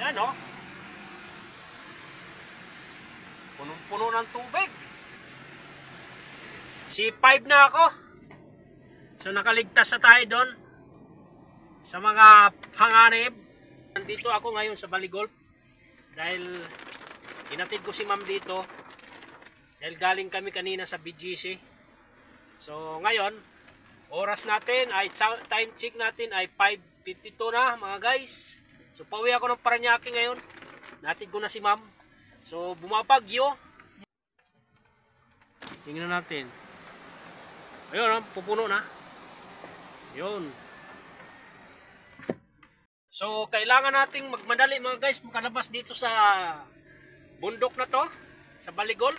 Ayan o. Punong-puno ng tubig. C5 na ako. So nakaligtas na tayo doon sa mga panganib. Nandito ako ngayon sa Baligolf dahil inatid ko si ma'am dito dahil galing kami kanina sa BGC. So ngayon oras natin ay time check natin ay 5:52 na mga guys. So pauwi ako ng Parañaque ngayon. Natid ko na si ma'am. So bumabagyo. Tingnan natin. Ayun, pupuno na. Yun. So kailangan nating magmadali mga guys makalabas dito sa bundok na to, sa Baligolf.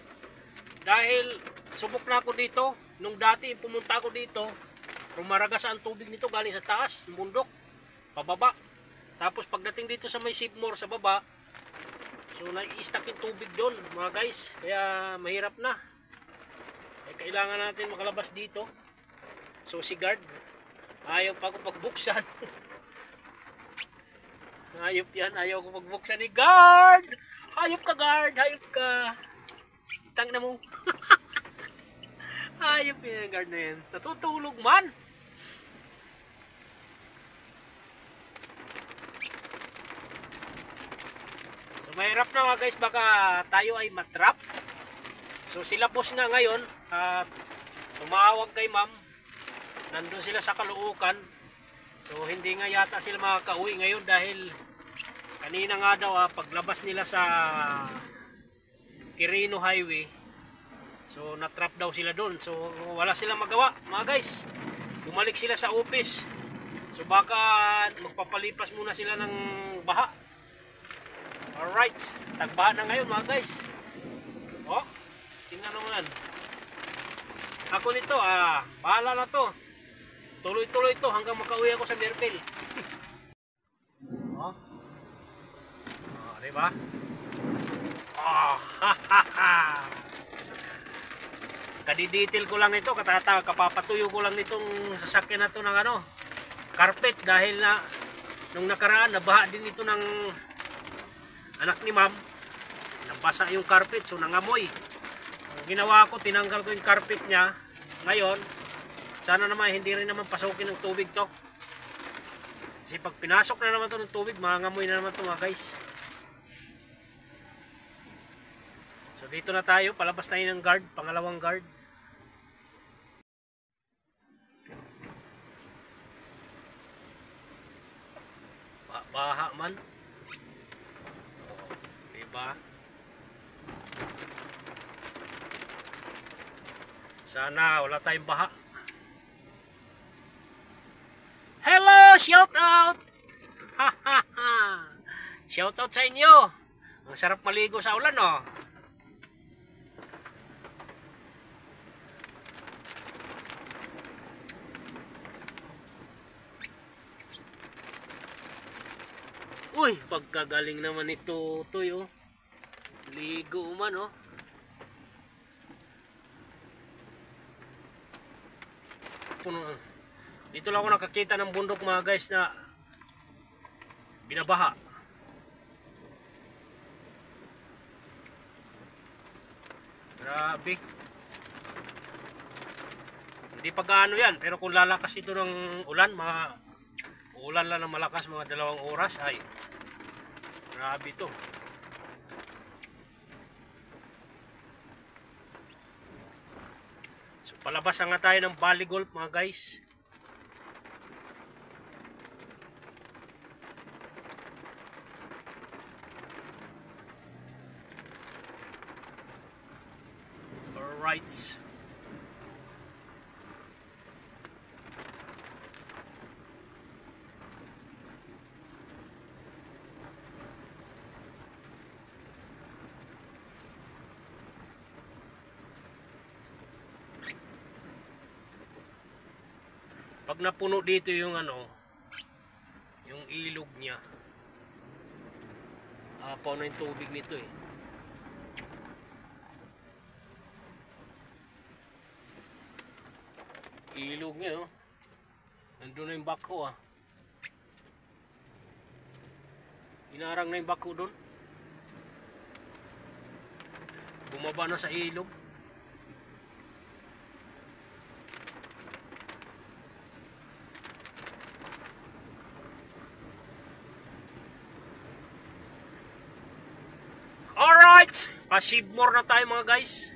Dahil subok na ako dito. Nung dati pumunta ako dito, rumaragas ang tubig nito galing sa taas, ng bundok, pababa. Tapos pagdating dito sa may Sibmore sa baba, so nai-stack yung tubig doon mga guys. Kaya mahirap na. Kailangan natin makalabas dito. So si guard ayaw pa ako pagbuksan. Ayop yan, ayaw ko pagbuksan ni guard. Hayop ka guard, hayop ka. Tang na mo. Hayop yan guard na yan. Natutulog man. So mahirap na mga guys, baka tayo ay matrap. So sila boss nga ngayon, tumawag kay ma'am. Nandun sila sa Caloocan. So hindi nga yata sila makakauwi ngayon dahil kanina nga daw paglabas nila sa Quirino Highway, so natrap daw sila doon. So wala silang magawa mga guys. Bumalik sila sa office. So baka magpapalipas muna sila ng baha. Alright, tagbaha na ngayon mga guys. Oh, tingnan naman. Ako nito, bahala na to. Tuloy-tuloy to hanggang makauwi ako sa Merpel. Oh. Oh, diba? Oh, ha ha ha. Kadidetail ko lang ito, kapapatuyo ko lang nitong sasakyan na to ng carpet dahil na nung nakaraan nabaha din ito ng anak ni ma'am. Nabasa yung carpet, so nangamoy. Ang ginawa ko, tinanggal ko yung carpet niya. Ngayon, sana naman hindi rin naman pasukin ng tubig to. Kasi pag pinasok na naman to ng tubig, mangangamoy na naman to mga guys. So dito na tayo, palabas tayo ng guard, pangalawang guard. Baha man. Diba? Sana wala tayong baha. Hello! Shout out! Ha ha ha! Shout out sa inyo! Ang sarap maligo sa ulan, oh. Uy, pagkagaling naman ito, Toy, oh. Ligo man, oh. Puno. Dito lang ako nakakita ng bundok mga guys na binabaha. Grabe. Hindi pa gaano yan, pero kung lalakas ito ng ulan, ulan lang ng malakas mga 2 oras, ay grabe ito. So palabas na nga tayo ng Baligolf mga guys. Alright. Pag napuno dito yung yung ilog niya, apaw na yung tubig nito eh. Ilog niya, oh. Nandun na yung backhoe, Inarang na yung bako doon. Bumaba na sa ilog. Alright! Pa-shipmore na tayo mga guys.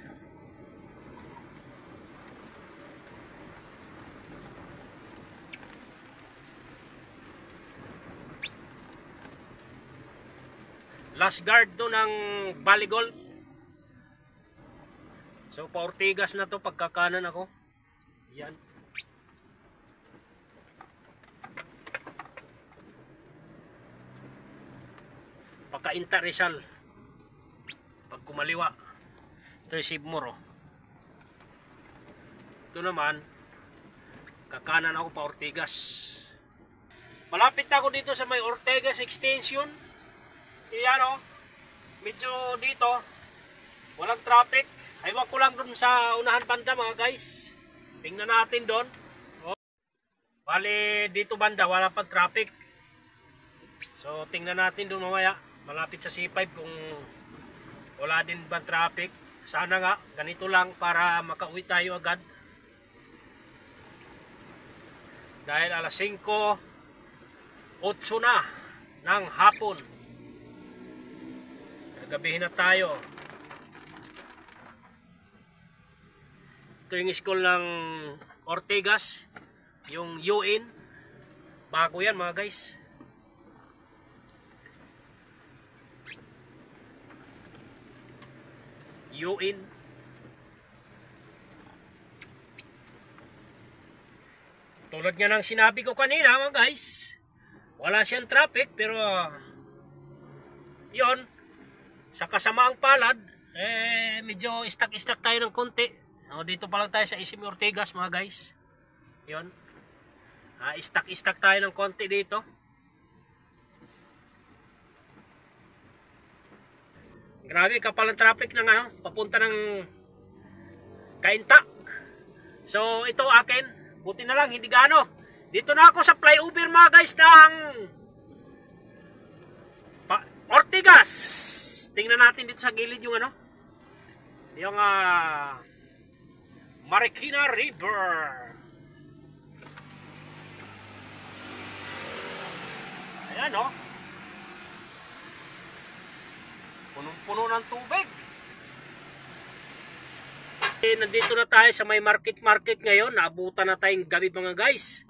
Last guard to ng Baligol. So pa-Ortigas na to pagkakanan ako. Yan. Pagka-Inta Rizal. Pag kumaliwa. Ito yung Sibmore. Ito naman kakanan ako pa-Ortigas. Malapit na ako dito sa may Ortigas extension. Iyan o, medyo dito walang traffic. Aywan ko lang dun sa unahan banda mga guys. Tingnan natin doon. Oh. Bali dito banda wala pang traffic. So tingnan natin doon mamaya. Malapit sa C5 kung wala din bang traffic. Sana nga ganito lang para makauwi tayo agad. Dahil alas 5:08 na ng hapon. Gabihin na tayo. Ito yung school ng Ortigas, yung UN. Bago yan mga guys. UN. Tulad nga ng sinabi ko kanina mga guys, wala siyang traffic pero yon. Sa kasamaang palad, medyo istak-istak tayo ng konti. Dito pa lang tayo sa SM Ortigas mga guys. Yun. Istak-istak tayo ng konti dito. Grabe kapal ang traffic ng papunta ng Kainta. So ito akin, buti na lang hindi gaano. Dito na ako sa flyover mga guys ng Ortigas. Tingnan natin dito sa gilid yung yung Marikina River. Ayan punong-puno ng tubig. Nandito na tayo sa may market ngayon. Naabutan na tayong gabi mga guys.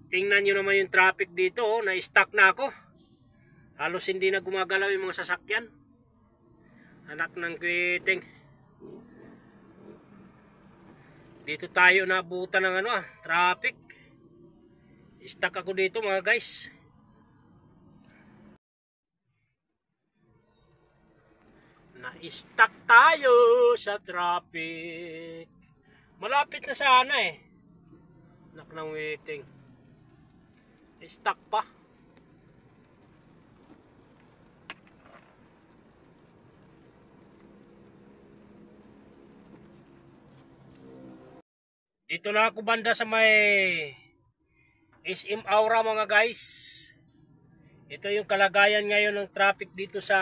Tingnan nyo naman yung traffic dito. Na-stuck na ako. Halos hindi na gumagalaw yung mga sasakyan. Anak ng kwiting. Dito tayo naabutan ng traffic. Stuck ako dito mga guys. Na-stuck tayo sa traffic. Malapit na sana Anak ng kwiting. Stuck pa. Dito na ako banda sa may SM Aura mga guys. Ito yung kalagayan ngayon ng traffic dito sa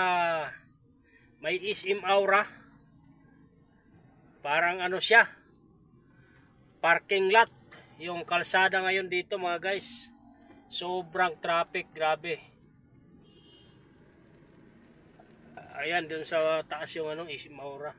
may SM Aura. Parang siya, parking lot. Yung kalsada ngayon dito mga guys. Sobrang traffic, grabe. Ayan dun sa taas yung SM Aura.